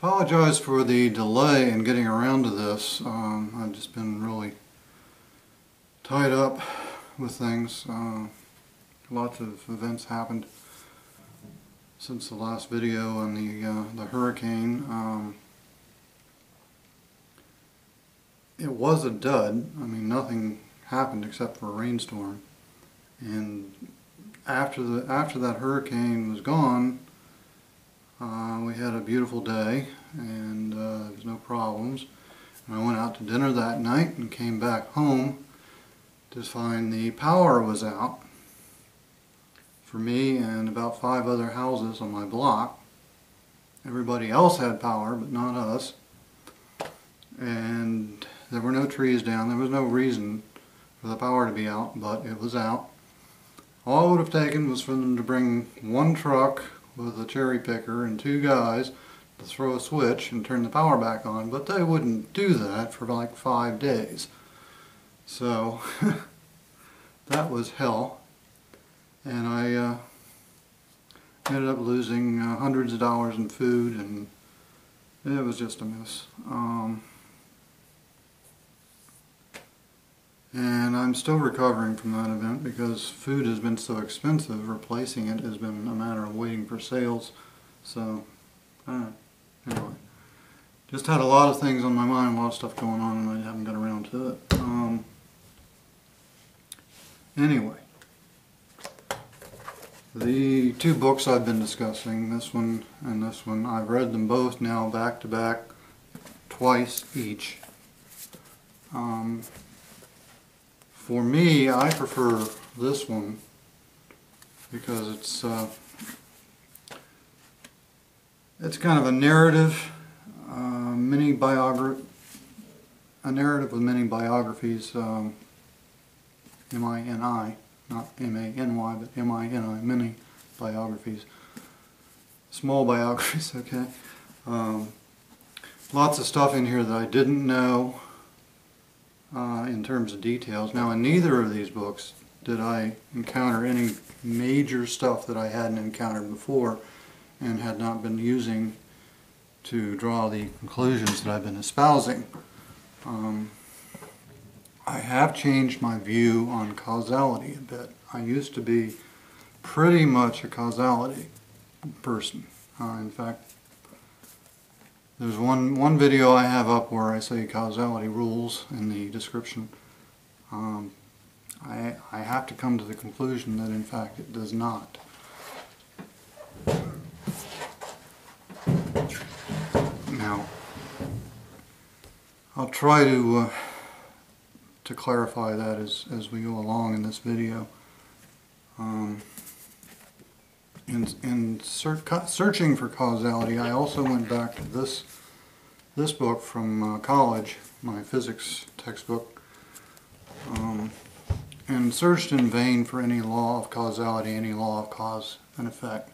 Apologize for the delay in getting around to this. I've just been really tied up with things. Lots of events happened since the last video on the hurricane. It was a dud. I mean, nothing happened except for a rainstorm. And after that hurricane was gone, we had a beautiful day, and there was no problems. And I went out to dinner that night and came back home to find the power was out for me and about 5 other houses on my block. Everybody else had power, but not us. And there were no trees down. There was no reason for the power to be out, but it was out. All it would have taken was for them to bring one truck with a cherry picker and 2 guys to throw a switch and turn the power back on, but they wouldn't do that for like 5 days. So that was hell, and I ended up losing hundreds of dollars in food, and it was just a mess. And I'm still recovering from that event because food has been so expensive. Replacing it has been a matter of waiting for sales. So, anyway. Just had a lot of things on my mind, a lot of stuff going on, and I haven't got around to it. Anyway. The 2 books I've been discussing, this one and this one, I've read them both now back to back, twice each. For me, I prefer this one because it's kind of a narrative, a narrative with many biographies, M-I-N-I, not M-A-N-Y, but M-I-N-I, many biographies, small biographies, okay. Lots of stuff in here that I didn't know in terms of details. Now, in neither of these books did I encounter any major stuff that I hadn't encountered before and had not been using to draw the conclusions that I've been espousing. I have changed my view on causality a bit. I used to be pretty much a causality person. In fact, there's one video I have up where I say causality rules in the description. I have to come to the conclusion that in fact it does not. Now, I'll try to clarify that as we go along in this video. In searching for causality, I also went back to this book from college, my physics textbook, and searched in vain for any law of causality, any law of cause and effect.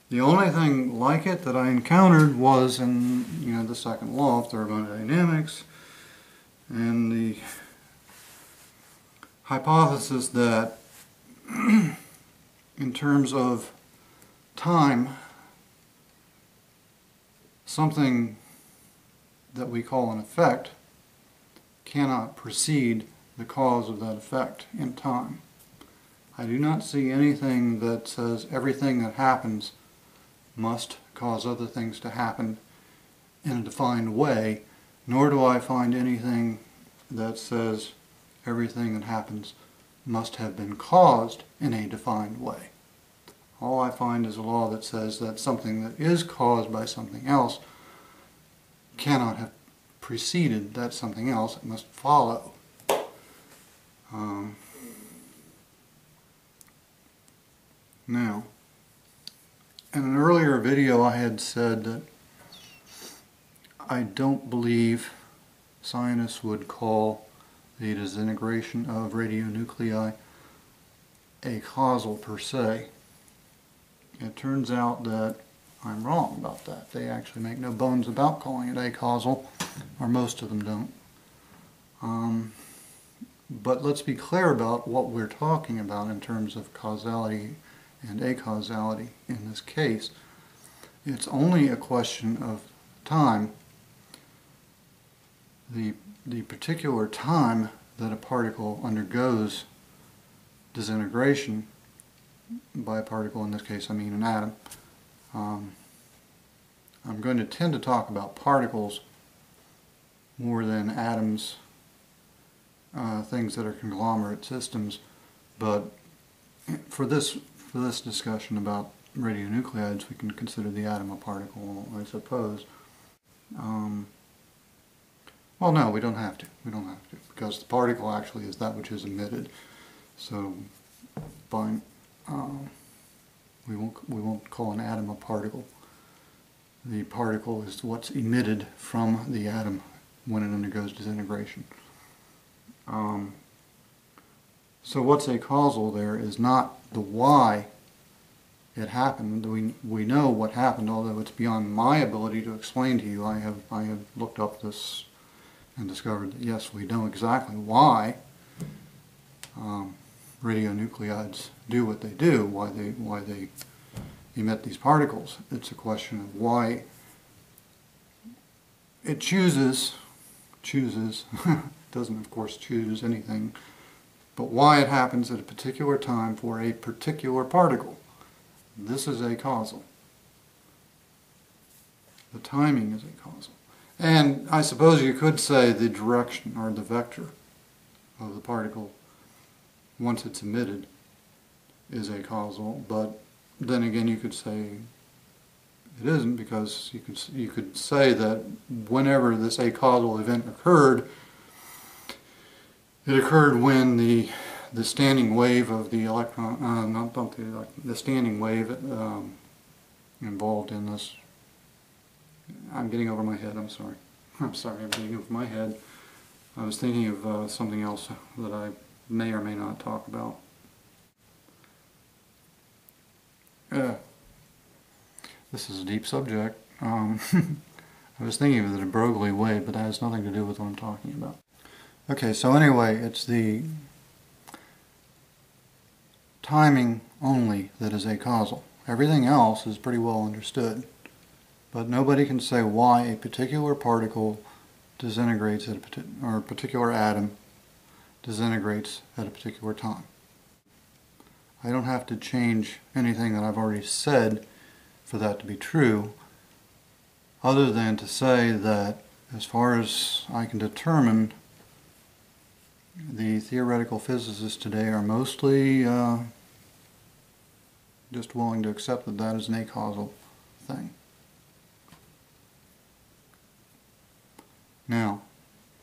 The only thing like it that I encountered was in the second law of thermodynamics, and the hypothesis that in terms of time, something that we call an effect cannot precede the cause of that effect in time. I do not see anything that says everything that happens must cause other things to happen in a defined way, nor do I find anything that says everything that happens must have been caused in a defined way. All I find is a law that says that something that is caused by something else cannot have preceded that something else. It must follow. Now, in an earlier video I had said that I don't believe scientists would call the disintegration of radionuclei acausal per se. It turns out that I'm wrong about that. They actually make no bones about calling it acausal, or most of them don't. But let's be clear about what we're talking about in terms of causality and acausality in this case. it's only a question of time, the particular time that a particle undergoes disintegration. By a particle, in this case I mean an atom. I'm going to tend to talk about particles more than atoms, things that are conglomerate systems, but for this discussion about radionuclides, we can consider the atom a particle, I suppose. Well, no, we don't have to. We don't have to, because the particle actually is that which is emitted. So, fine. We won't call an atom a particle. The particle is what's emitted from the atom when it undergoes disintegration. So what's acausal there is not the why it happened. We know what happened, although it's beyond my ability to explain to you. I have looked up this and discovered that yes, we know exactly why radionuclides do what they do, why they emit these particles. It's a question of why it chooses, doesn't of course choose anything, but why it happens at a particular time for a particular particle. This is acausal. The timing is acausal. And I suppose you could say the direction or the vector of the particle once it's emitted is acausal, but then again you could say it isn't, because you could say that whenever this acausal event occurred, it occurred when the standing wave of the electron, the standing wave involved in this. I'm getting over my head, I'm sorry. I'm getting over my head. I was thinking of something else that I may or may not talk about. This is a deep subject. I was thinking of it in a Broglie way, but that has nothing to do with what I'm talking about. Okay, so anyway, it's the timing only that is acausal. Everything else is pretty well understood, but nobody can say why a particular particle disintegrates at or a particular atom disintegrates at a particular time. I don't have to change anything that I've already said for that to be true, other than to say that as far as I can determine, the theoretical physicists today are mostly just willing to accept that that is an acausal thing. Now,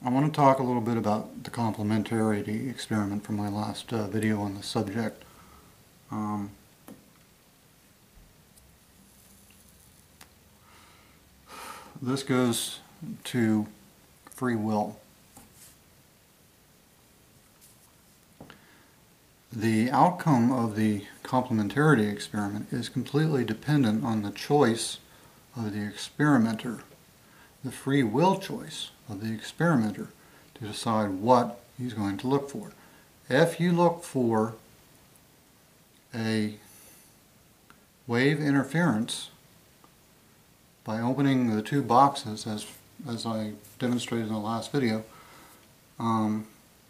I want to talk a little bit about the complementarity experiment from my last video on the subject. This goes to free will. The outcome of the complementarity experiment is completely dependent on the choice of the experimenter, the free will choice of the experimenter to decide what he's going to look for. If you look for a wave interference by opening the two boxes, as I demonstrated in the last video,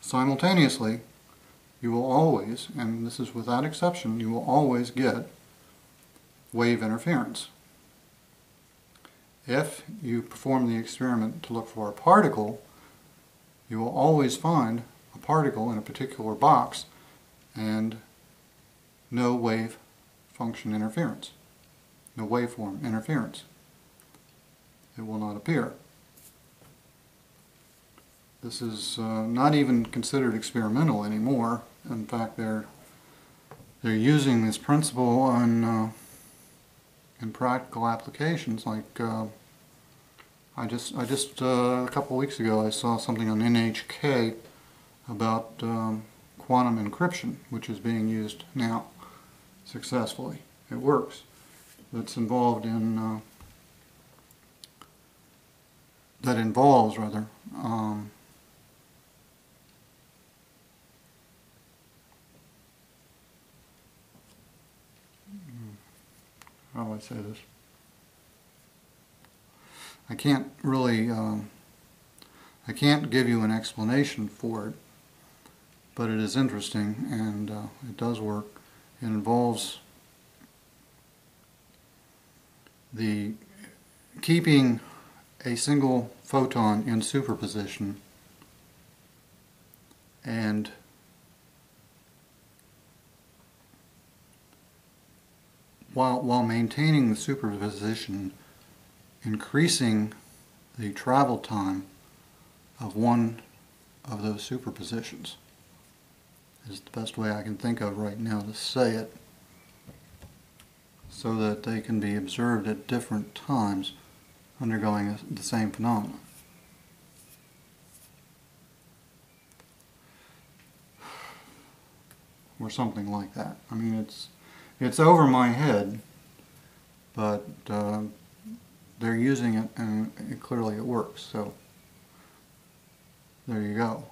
simultaneously, you will always, and this is without exception, you will always get wave interference. If you perform the experiment to look for a particle, you will always find a particle in a particular box and no wave function interference, no waveform interference. It will not appear. This is not even considered experimental anymore. In fact, they're using this principle in practical applications. Like I just a couple of weeks ago I saw something on NHK about quantum encryption, which is being used now successfully. It works. That's involved in that involves rather how do I say this? I can't really, I can't give you an explanation for it, but it is interesting, and it does work. It involves the keeping a single photon in superposition and while maintaining the superposition, increasing the travel time of one of those superpositions is the best way I can think of right now to say it, so that they can be observed at different times undergoing the same phenomenon. Or something like that. I mean, it's over my head, but they're using it, and clearly it works. So there you go.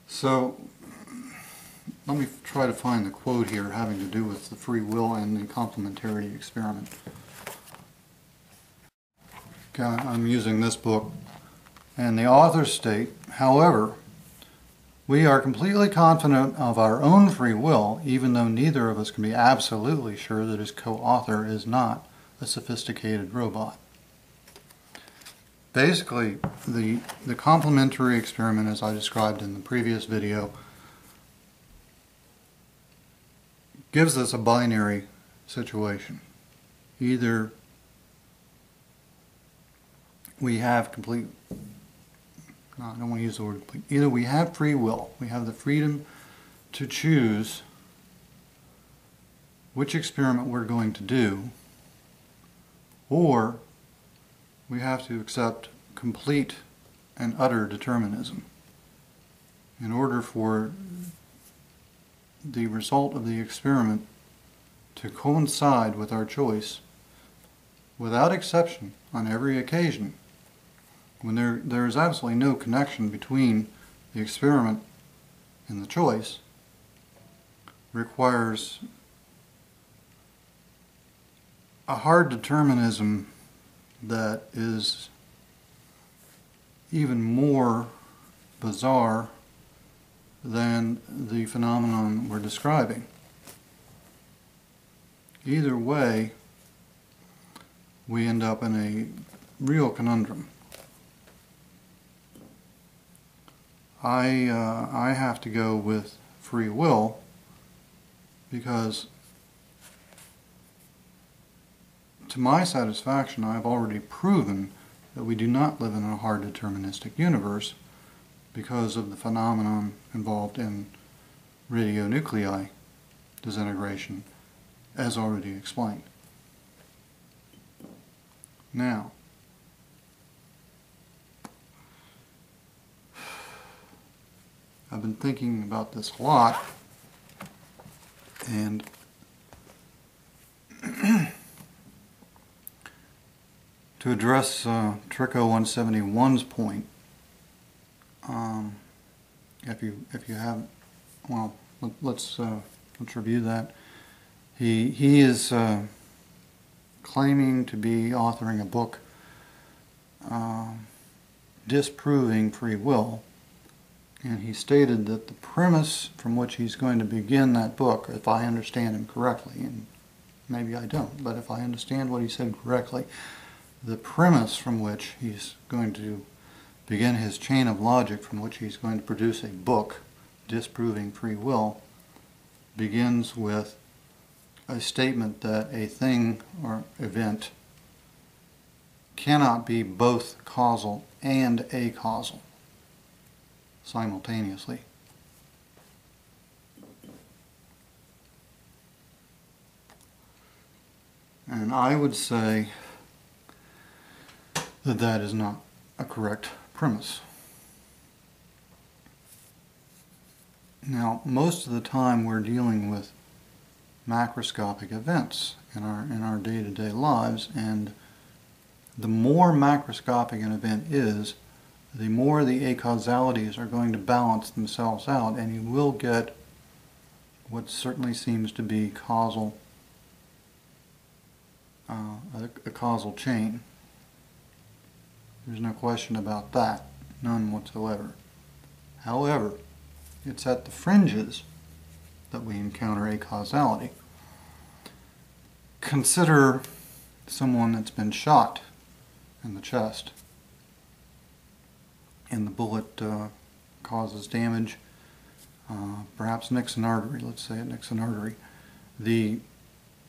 So let me try to find the quote here having to do with the free will and the complementarity experiment. Okay, I'm using this book, and the authors state, however, we are completely confident of our own free will, even though neither of us can be absolutely sure that his co-author is not a sophisticated robot. Basically, the complementary experiment, as I described in the previous video, gives us a binary situation. Either we have complete, no, I don't want to use the word complete, either we have free will, we have the freedom to choose which experiment we're going to do, or we have to accept complete and utter determinism in order for the result of the experiment to coincide with our choice without exception on every occasion, when there is absolutely no connection between the experiment and the choice, requires a hard determinism that is even more bizarre than the phenomenon we're describing. Either way, we end up in a real conundrum. I have to go with free will because, to my satisfaction, I've already proven that we do not live in a hard deterministic universe because of the phenomenon involved in radionuclei disintegration, as already explained. Now, I've been thinking about this a lot, and to address Trico 171's point, if you haven't, well, let's review that. He is claiming to be authoring a book disproving free will, and he stated that the premise from which he's going to begin that book, if I understand him correctly, and maybe I don't, but if I understand what he said correctly, the premise from which he's going to begin his chain of logic from which he's going to produce a book disproving free will begins with a statement that a thing or event cannot be both causal and acausal simultaneously. And I would say that that is not a correct premise. Now, most of the time we're dealing with macroscopic events in our day-to-day lives, and the more macroscopic an event is, the more the acausalities are going to balance themselves out, and you will get what certainly seems to be causal a causal chain. There's no question about that, none whatsoever. However, it's at the fringes that we encounter acausality. Consider someone that's been shot in the chest, and the bullet causes damage, perhaps nicks an artery. Let's say it nicks an artery. The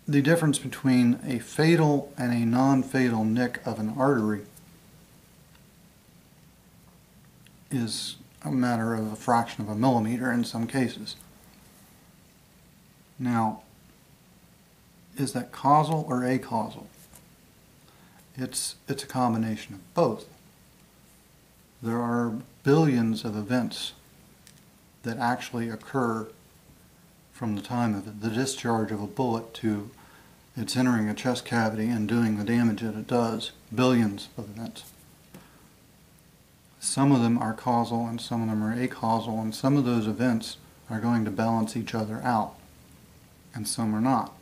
difference between a fatal and a non-fatal nick of an artery is a matter of a fraction of a millimeter in some cases. Now, is that causal or acausal? It's a combination of both. There are billions of events that actually occur from the time of the discharge of a bullet to its entering a chest cavity and doing the damage that it does. Billions of events. Some of them are causal and some of them are acausal, and some of those events are going to balance each other out, and some are not.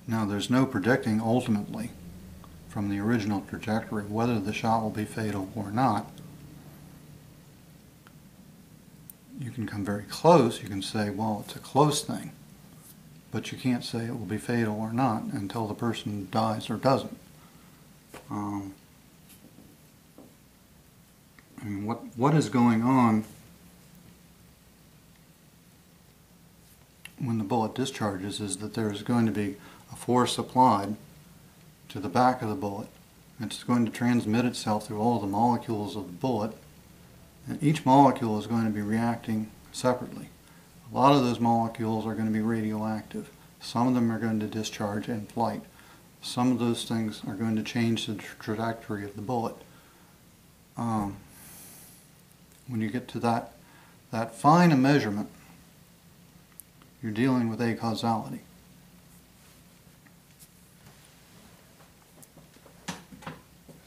Now, there's no predicting ultimately from the original trajectory whether the shot will be fatal or not. You can come very close. You can say, well, it's a close thing, but you can't say it will be fatal or not until the person dies or doesn't. I mean, what is going on when the bullet discharges is that there is going to be a force applied to the back of the bullet. It's going to transmit itself through all the molecules of the bullet, and each molecule is going to be reacting separately. A lot of those molecules are going to be radioactive. Some of them are going to discharge in flight. Some of those things are going to change the trajectory of the bullet. When you get to that fine a measurement, you're dealing with acausality.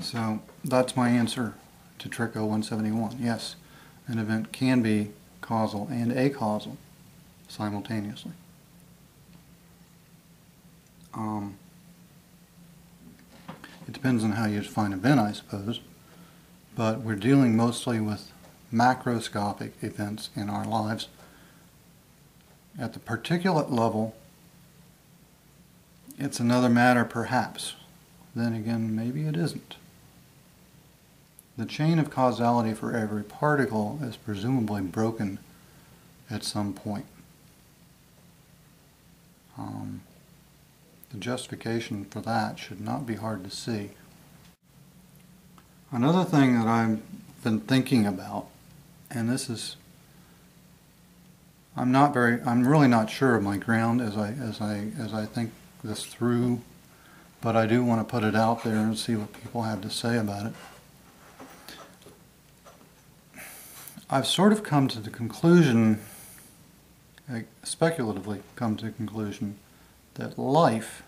So that's my answer to trick 0171. Yes, an event can be causal and acausal simultaneously. It depends on how you define event, I suppose, but we're dealing mostly with macroscopic events in our lives. At the particulate level, it's another matter perhaps. Then again, maybe it isn't. The chain of causality for every particle is presumably broken at some point. The justification for that should not be hard to see. Another thing that I've been thinking about, and this is, I'm really not sure of my ground as I think this through, but I do want to put it out there and see what people have to say about it. I've sort of come to the conclusion, speculatively come to the conclusion, that life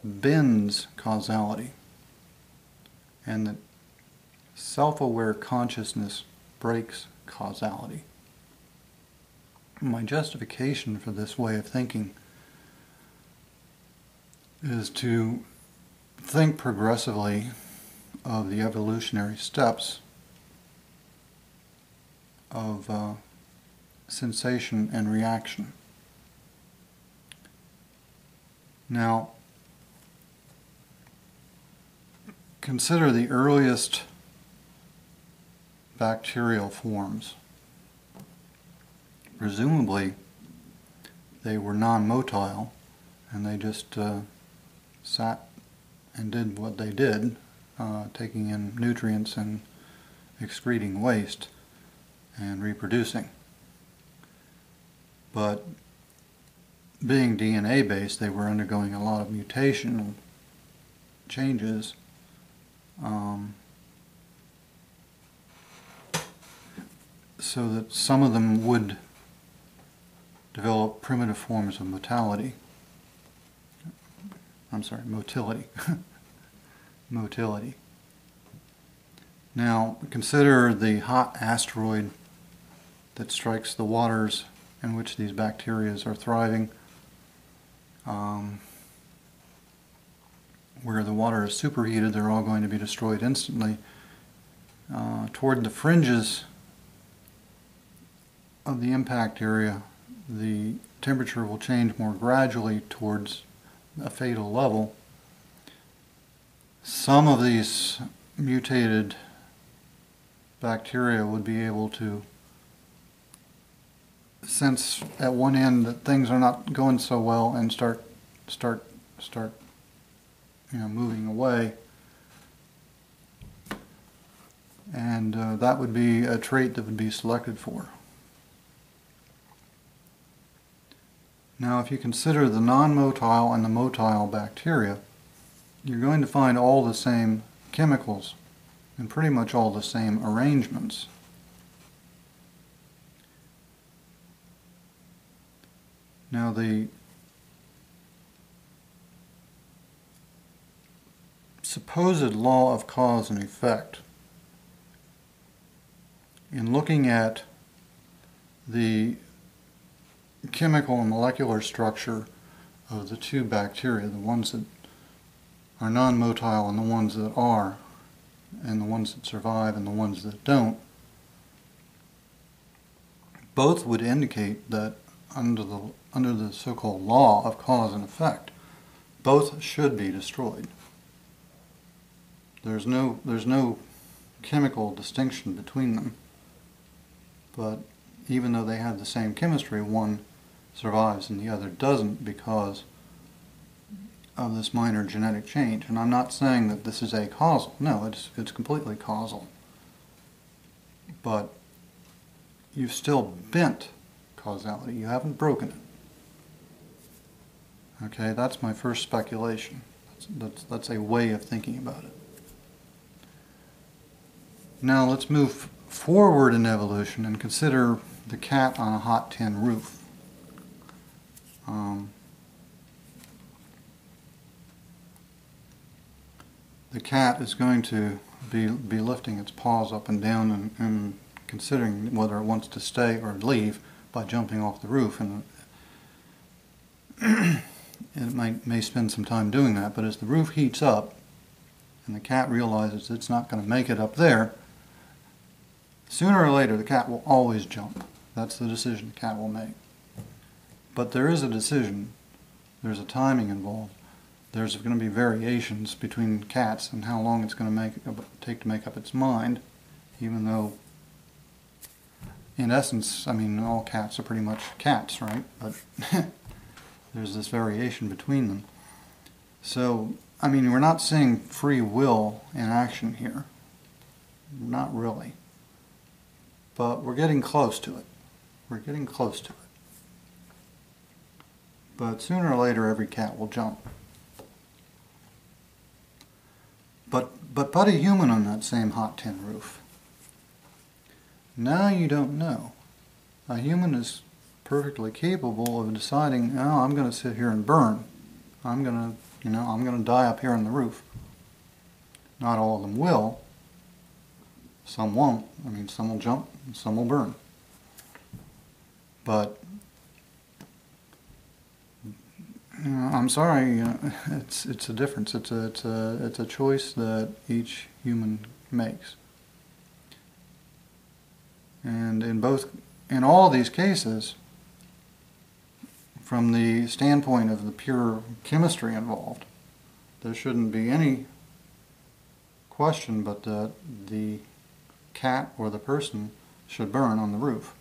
bends causality, and that self-aware consciousness breaks causality. My justification for this way of thinking is to think progressively of the evolutionary steps of sensation and reaction. Now, consider the earliest bacterial forms. Presumably, they were non-motile, and they just sat and did what they did, taking in nutrients and excreting waste and reproducing. But being DNA based, they were undergoing a lot of mutational changes, so that some of them would develop primitive forms of motility. Motility. Now, consider the hot asteroid that strikes the waters in which these bacteria are thriving. Where the water is superheated, they're all going to be destroyed instantly. Toward the fringes of the impact area, the temperature will change more gradually towards a fatal level. Some of these mutated bacteria would be able to sense at one end that things are not going so well and start moving away. And that would be a trait that would be selected for. Now, if you consider the non-motile and the motile bacteria, you're going to find all the same chemicals and pretty much all the same arrangements. Now, the supposed law of cause and effect, in looking at the chemical and molecular structure of the two bacteria, the ones that are non-motile and the ones that are, and the ones that survive and the ones that don't, both would indicate that under the so-called law of cause and effect, both should be destroyed. There's no chemical distinction between them, but even though they have the same chemistry, one survives and the other doesn't because of this minor genetic change. And I'm not saying that this is acausal. No, it's completely causal. But you've still bent causality. You haven't broken it. Okay, that's my first speculation. That's a way of thinking about it. Now let's move forward in evolution and consider the cat on a hot tin roof. The cat is going to be lifting its paws up and down and considering whether it wants to stay or leave by jumping off the roof, and it may spend some time doing that, but as the roof heats up and the cat realizes it's not going to make it up there, sooner or later the cat will always jump. That's the decision the cat will make. But there is a decision, there's a timing involved. There's going to be variations between cats and how long it's going to take to make up its mind, even though in essence, I mean, all cats are pretty much cats, right? But there's this variation between them. So, I mean, we're not seeing free will in action here. Not really. But we're getting close to it. We're getting close to it. But sooner or later, every cat will jump. But put a human on that same hot tin roof. Now you don't know. A human is perfectly capable of deciding, oh, I'm going to sit here and burn. I'm going to die up here on the roof. Not all of them will. Some won't. I mean, some will jump and some will burn. But I'm sorry, it's a difference. It's a choice that each human makes. And in all these cases, from the standpoint of the pure chemistry involved, there shouldn't be any question but that the cat or the person should burn on the roof.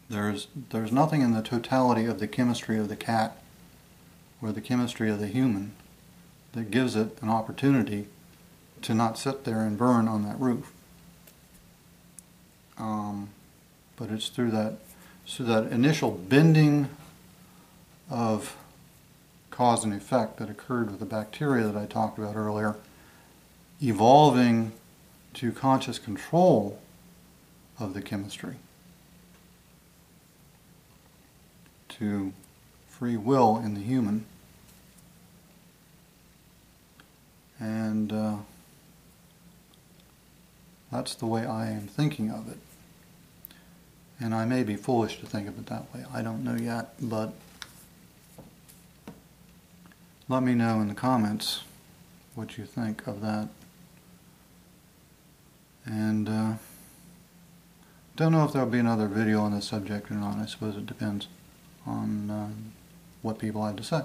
There's nothing in the totality of the chemistry of the cat or the chemistry of the human that gives it an opportunity to not sit there and burn on that roof. But it's through that initial bending of cause and effect that occurred with the bacteria that I talked about earlier, evolving to conscious control of the chemistry, to free will in the human. And That's the way I am thinking of it. And I may be foolish to think of it that way. I don't know yet, but let me know in the comments what you think of that. And don't know if there'll be another video on this subject or not. I suppose it depends on what people have to say.